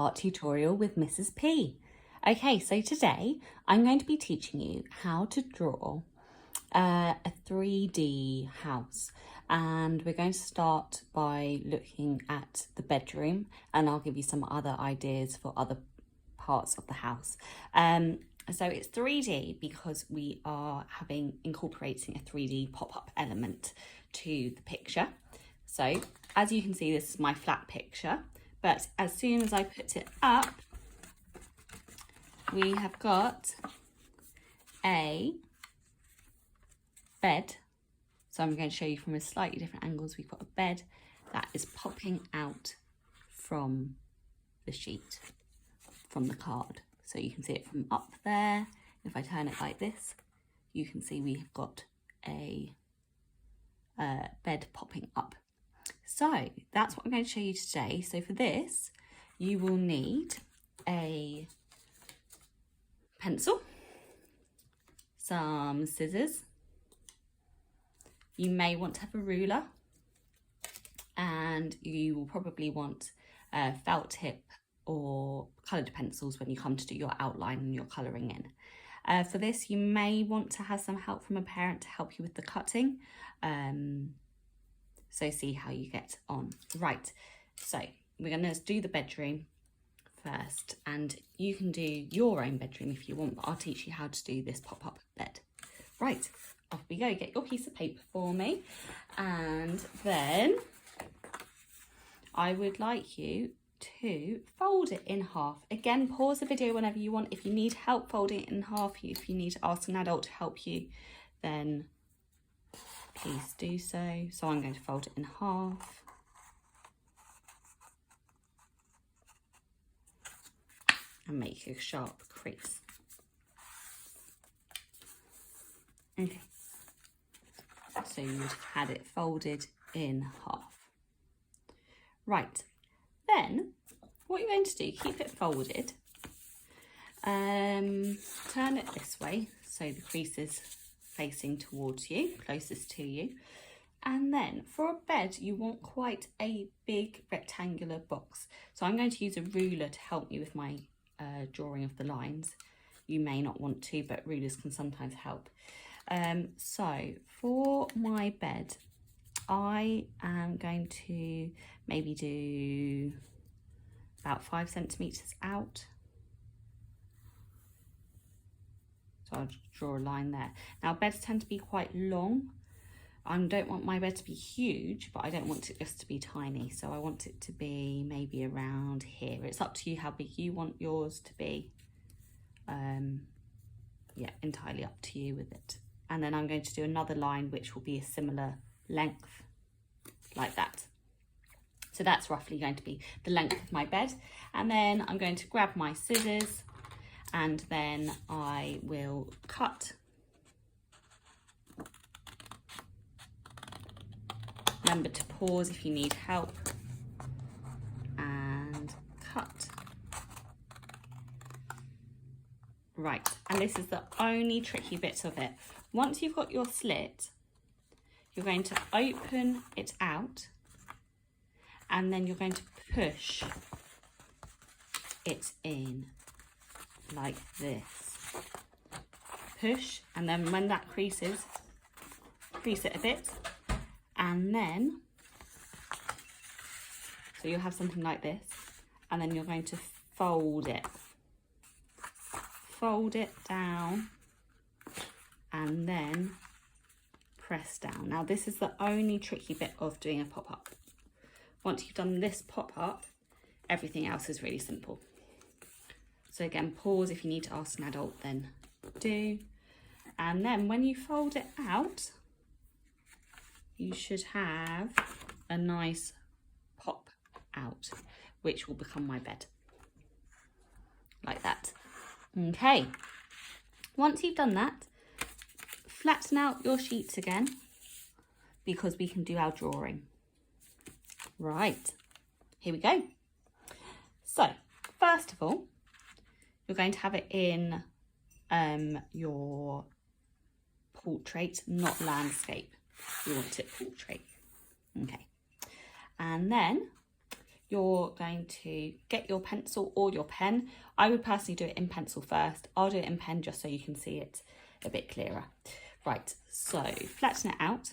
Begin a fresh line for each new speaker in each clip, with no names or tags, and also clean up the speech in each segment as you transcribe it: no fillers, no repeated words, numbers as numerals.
art tutorial with Mrs. P. Okay, so today I'm going to be teaching you how to draw a 3D house, and we're going to start by looking at the bedroom, and I'll give you some other ideas for other parts of the house. So it's 3D because we are incorporating a 3D pop-up element to the picture. So as you can see, this is my flat picture, but as soon as I put it up, we have got a bed. So I'm going to show you from a slightly different angles. We've got a bed that is popping out from the sheet, from the card. So you can see it from up there. If I turn it like this, you can see we've got a bed popping up. So that's what I'm going to show you today. So for this, you will need a pencil, some scissors. You may want to have a ruler, and you will probably want a felt tip or coloured pencils when you come to do your outline and your colouring in. For this, you may want to have some help from a parent to help you with the cutting. So see how you get on. Right, so we're going to do the bedroom first, and you can do your own bedroom if you want, but I'll teach you how to do this pop-up bed. Right, off we go. Get your piece of paper for me, and then I would like you to fold it in half. Again, pause the video whenever you want. If you need help folding it in half, if you need to ask an adult to help you, then please do so. So I'm going to fold it in half. And make a sharp crease. Okay. So you would have had it folded in half. Right. Then what you're going to do, keep it folded. Turn it this way so the crease is facing towards you, closest to you. And then for a bed, you want quite a big rectangular box. So I'm going to use a ruler to help me with my drawing of the lines. You may not want to, but rulers can sometimes help. So for my bed, I am going to maybe do about 5 centimetres out. So I'll just draw a line there. Now beds tend to be quite long. I don't want my bed to be huge, but I don't want it just to be tiny. So I want it to be maybe around here. It's up to you how big you want yours to be. Yeah, entirely up to you with it. And then I'm going to do another line which will be a similar length, like that. So that's roughly going to be the length of my bed. And then I'm going to grab my scissors, and then I will cut. Remember to pause if you need help, and cut. Right, and this is the only tricky bit of it. Once you've got your slit, you're going to open it out, and then you're going to push it in like this. Push, and then when that creases, crease it a bit, and then, so you'll have something like this, and then you're going to fold it down, and then press down. Now this is the only tricky bit of doing a pop-up. Once you've done this pop-up, everything else is really simple. So again, pause if you need to ask an adult, then do. And then when you fold it out, you should have a nice pop out, which will become my bed, like that. Okay, once you've done that, flatten out your sheets again, because we can do our drawing. Right, here we go. So first of all, you're going to have it in your portrait, not landscape. You want it portrait. Okay. And then you're going to get your pencil or your pen. I would personally do it in pencil first. I'll do it in pen just so you can see it a bit clearer. Right, so flatten it out,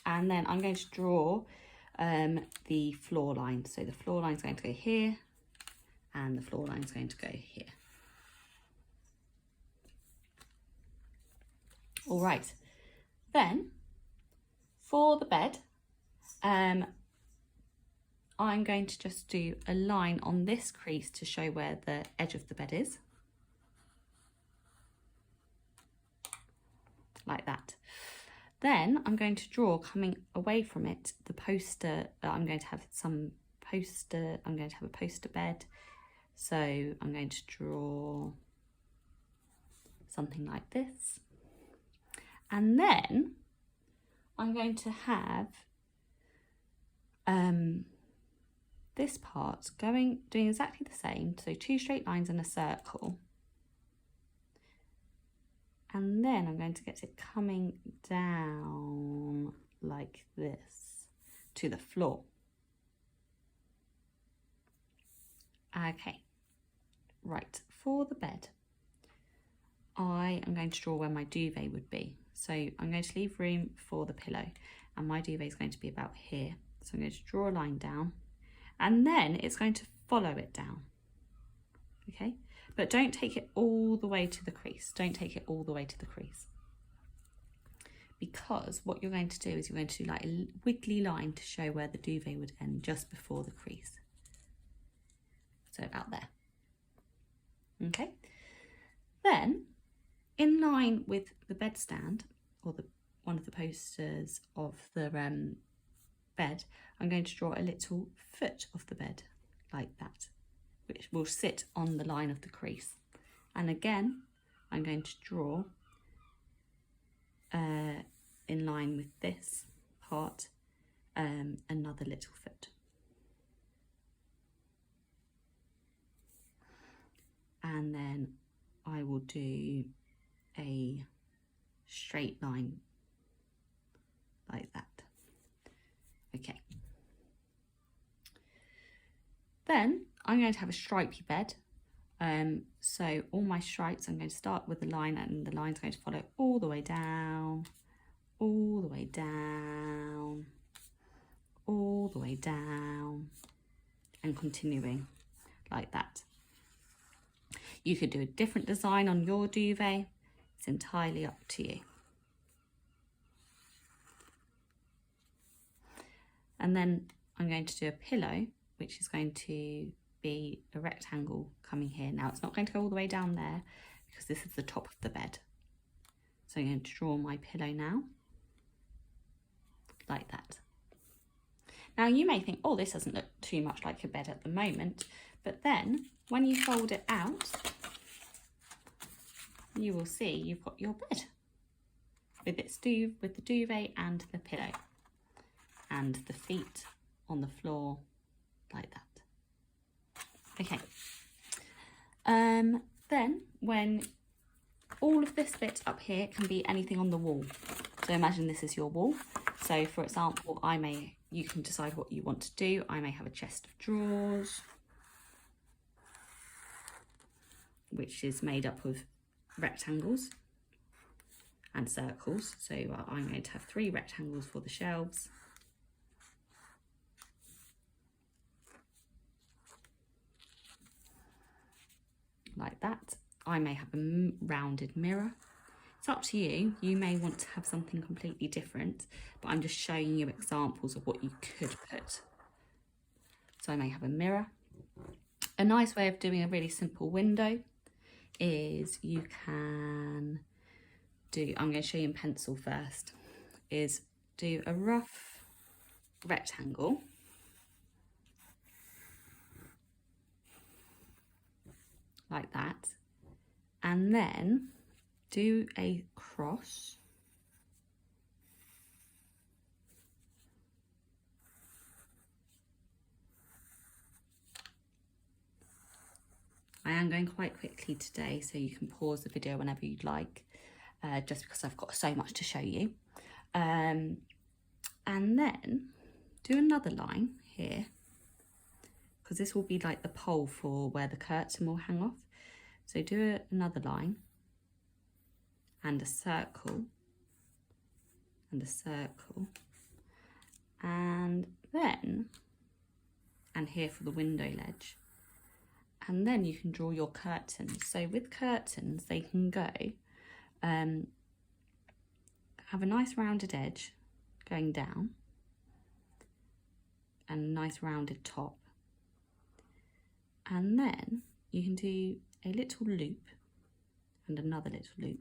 and then I'm going to draw the floor line. So the floor line is going to go here, and the floor line is going to go here. All right, then for the bed, I'm going to just do a line on this crease to show where the edge of the bed is. Like that. Then I'm going to draw, coming away from it, the poster. I'm going to have a poster bed. So I'm going to draw something like this. And then I'm going to have this part doing exactly the same. So 2 straight lines and a circle. And then I'm going to get it coming down like this to the floor. Okay, right, for the bed, I am going to draw where my duvet would be. So I'm going to leave room for the pillow, and my duvet is going to be about here. So I'm going to draw a line down, and then it's going to follow it down. Okay, but don't take it all the way to the crease. Don't take it all the way to the crease. Because what you're going to do is you're going to do like a wiggly line to show where the duvet would end just before the crease. So about there. Okay, then in line with the bedstand, or one of the posters of the bed, I'm going to draw a little foot of the bed like that, which will sit on the line of the crease. And again, I'm going to draw in line with this part another little foot. And then I will do a straight line like that. Okay. Then I'm going to have a stripy bed. So all my stripes, I'm going to start with the line, and the line's going to follow all the way down, all the way down, all the way down, and continuing like that. You could do a different design on your duvet. It's entirely up to you. And then I'm going to do a pillow, which is going to be a rectangle coming here. Now it's not going to go all the way down there because this is the top of the bed. So I'm going to draw my pillow now, like that. Now you may think, oh, this doesn't look too much like a bed at the moment, but then when you fold it out, you will see you've got your bed with the duvet and the pillow and the feet on the floor like that. Okay. Then when all of this bit up here can be anything on the wall. So imagine this is your wall. So for example, you can decide what you want to do. I may have a chest of drawers, which is made up of rectangles and circles. So I'm going to have 3 rectangles for the shelves. Like that. I may have a rounded mirror. It's up to you. You may want to have something completely different, but I'm just showing you examples of what you could put. So I may have a mirror. A nice way of doing a really simple window is you can do, I'm going to show you in pencil first, is do a rough rectangle. Like that. And then do a cross. I am going quite quickly today, so you can pause the video whenever you'd like, just because I've got so much to show you. And then do another line here. because this will be like the pole for where the curtain will hang off. So do another line and a circle and a circle, and then, and here for the window ledge. And then you can draw your curtains. So with curtains, they can go, have a nice rounded edge going down and a nice rounded top. And then you can do a little loop and another little loop.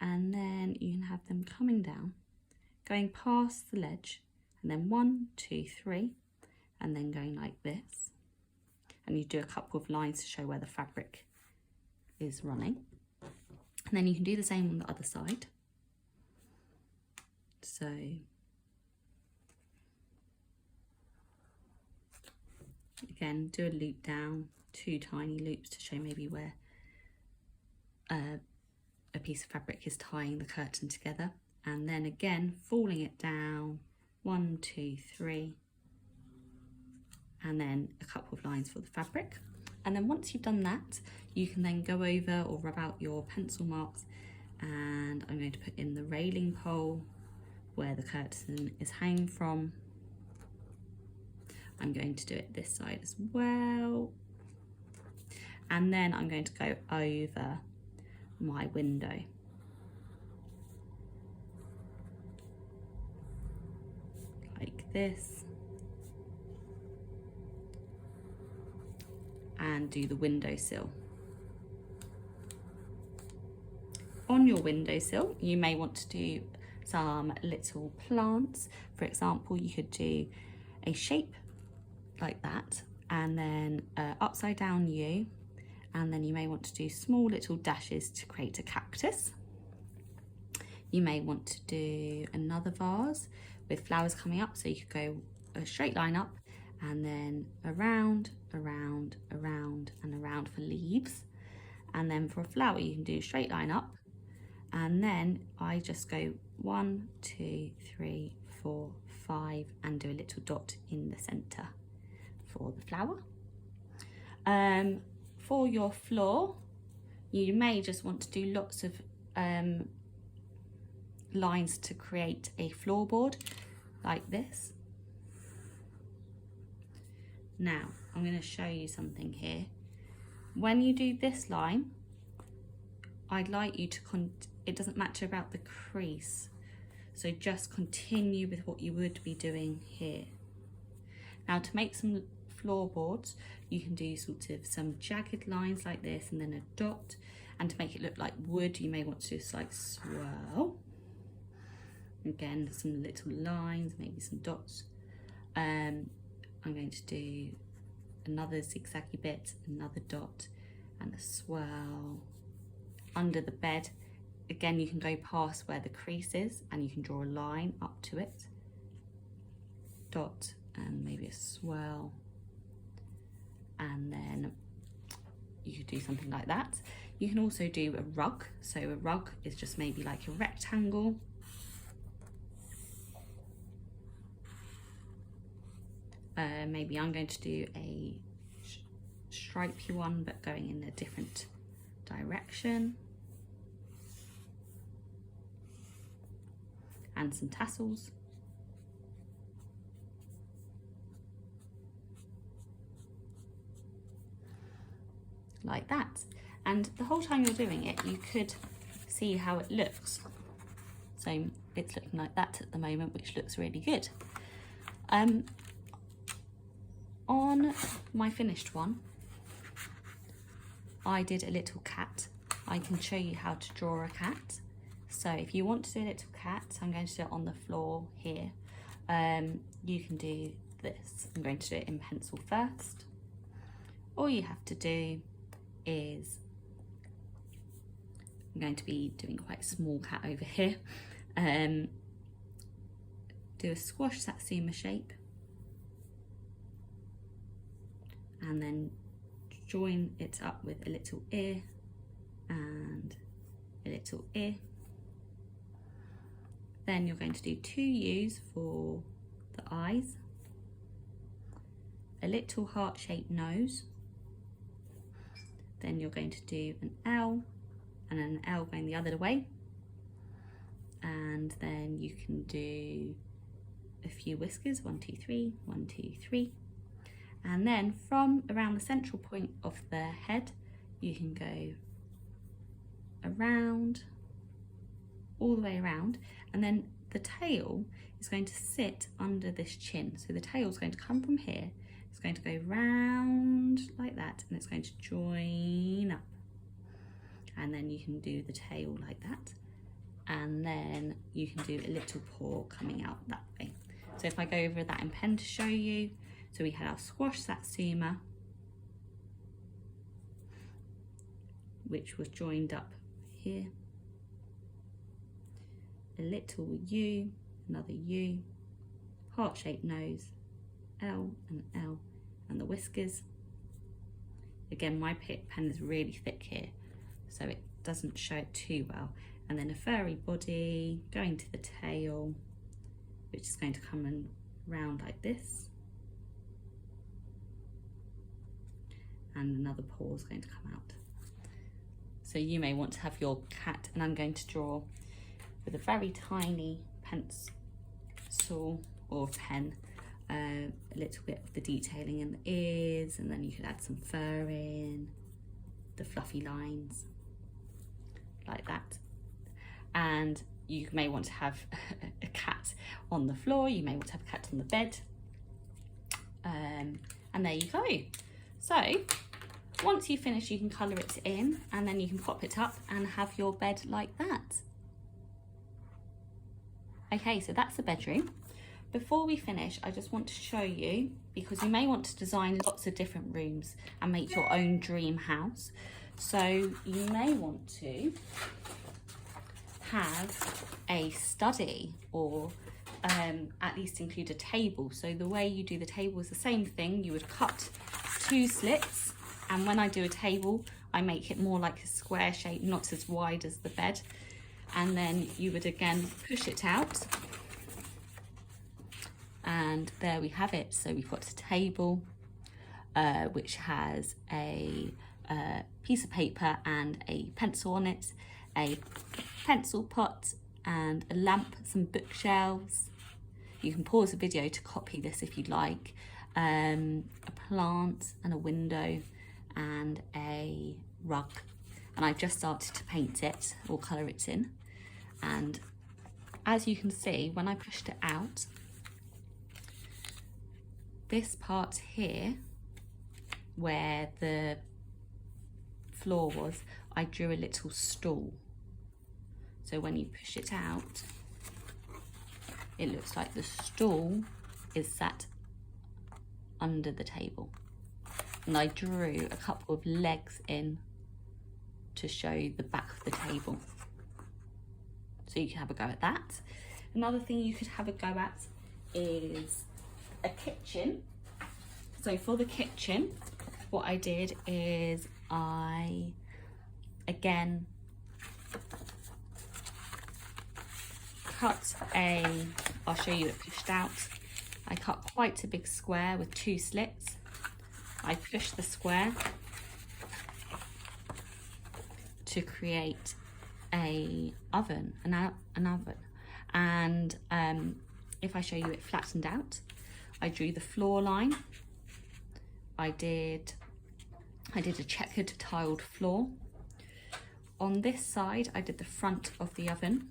And then you can have them coming down, going past the ledge, and then 1, 2, 3, and then going like this. And you do a couple of lines to show where the fabric is running. And then you can do the same on the other side. So again, do a loop down, 2 tiny loops to show maybe where a piece of fabric is tying the curtain together, and then again falling it down, 1, 2, 3, and then a couple of lines for the fabric. And then once you've done that, you can then go over or rub out your pencil marks, and I'm going to put in the railing pole where the curtain is hanging from. I'm going to do it this side as well, and then I'm going to go over my window. Like this. And do the windowsill. On your windowsill, you may want to do some little plants. For example, you could do a shape like that, and then upside down U, and then you may want to do small little dashes to create a cactus. You may want to do another vase with flowers coming up, so you could go a straight line up and then around, around, around and around for leaves. And then for a flower you can do a straight line up, and then I just go 1, 2, 3, 4, 5 and do a little dot in the centre for the flower. For your floor, you may just want to do lots of lines to create a floorboard like this. Now, I'm going to show you something here. When you do this line, I'd like you to, it doesn't matter about the crease, so just continue with what you would be doing here. Now, to make some floorboards, you can do sort of some jagged lines like this and then a dot, and to make it look like wood you may want to do a slight swirl. Again, some little lines, maybe some dots. I'm going to do another zigzaggy bit, another dot and a swirl under the bed. Again, you can go past where the crease is and you can draw a line up to it, dot and maybe a swirl, and then you could do something like that. You can also do a rug. So a rug is just maybe like a rectangle. Maybe I'm going to do a stripy one, but going in a different direction. And some tassels. Like that. And the whole time you're doing it, you could see how it looks. So it's looking like that at the moment, which looks really good. On my finished one, I did a little cat. I can show you how to draw a cat. So if you want to do a little cat, I'm going to do it on the floor here. You can do this. I'm going to do it in pencil first. All you have to do is, I'm going to be doing quite a small cat over here. Do a squash satsuma shape. And then join it up with a little ear and a little ear. Then you're going to do 2 U's for the eyes, a little heart-shaped nose. Then you're going to do an L and an L going the other way. And then you can do a few whiskers, 1, 2, 3, 1, 2, 3. And then from around the central point of the head, you can go around, all the way around, and then the tail is going to sit under this chin. So the tail is going to come from here, it's going to go round like that, and it's going to join up. And then you can do the tail like that, and then you can do a little paw coming out that way. So if I go over that in pen to show you, so we had our squash satsuma, which was joined up here, a little U, another U, heart-shaped nose, L and L, and the whiskers. Again, my pen is really thick here, so it doesn't show it too well. And then a furry body going to the tail, which is going to come in round like this. And another paw is going to come out. So you may want to have your cat, and I'm going to draw with a very tiny pencil or pen, a little bit of the detailing in the ears, and then you could add some fur in, the fluffy lines, like that. And you may want to have a cat on the floor, you may want to have a cat on the bed, and there you go. So once you finish, you can colour it in, and then you can pop it up and have your bed like that. Okay, so that's the bedroom. Before we finish, I just want to show you, because you may want to design lots of different rooms and make your own dream house. So you may want to have a study, or at least include a table. So the way you do the table is the same thing. You would cut 2 slits, and when I do a table, I make it more like a square shape, not as wide as the bed. And then you would again push it out, and there we have it. So we've got a table which has a piece of paper and a pencil on it, a pencil pot and a lamp, some bookshelves. You can pause the video to copy this if you'd like. A plant and a window and a rug. And I've just started to paint it or colour it in. And as you can see, when I pushed it out, this part here, where the floor was, I drew a little stool. So when you push it out, it looks like the stool is sat under the table. And I drew a couple of legs in to show the back of the table. So you can have a go at that. Another thing you could have a go at is a kitchen. So for the kitchen, what I did is I, again, cut I'll show you it pushed out. I cut quite a big square with 2 slits. I pushed the square to create an oven. And if I show you it flattened out, I drew the floor line. I did a checkered tiled floor. On this side, I did the front of the oven.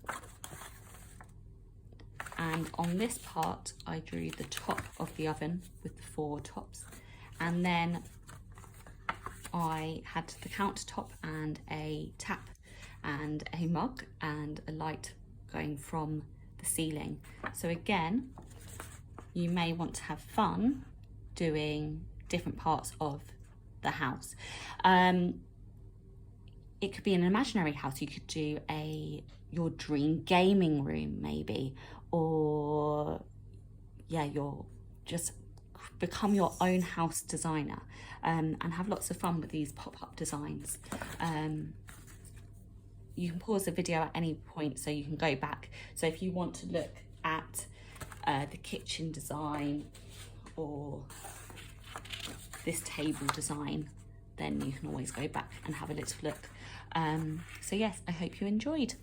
And on this part, I drew the top of the oven with the 4 tops. And then I had the countertop and a tap and a mug and a light going from the ceiling. So again, you may want to have fun doing different parts of the house. It could be an imaginary house. You could do your dream gaming room maybe, or yeah, you're just become your own house designer, and have lots of fun with these pop-up designs. You can pause the video at any point so you can go back. So if you want to look at the kitchen design or this table design, then you can always go back and have a little look. So yes, I hope you enjoyed.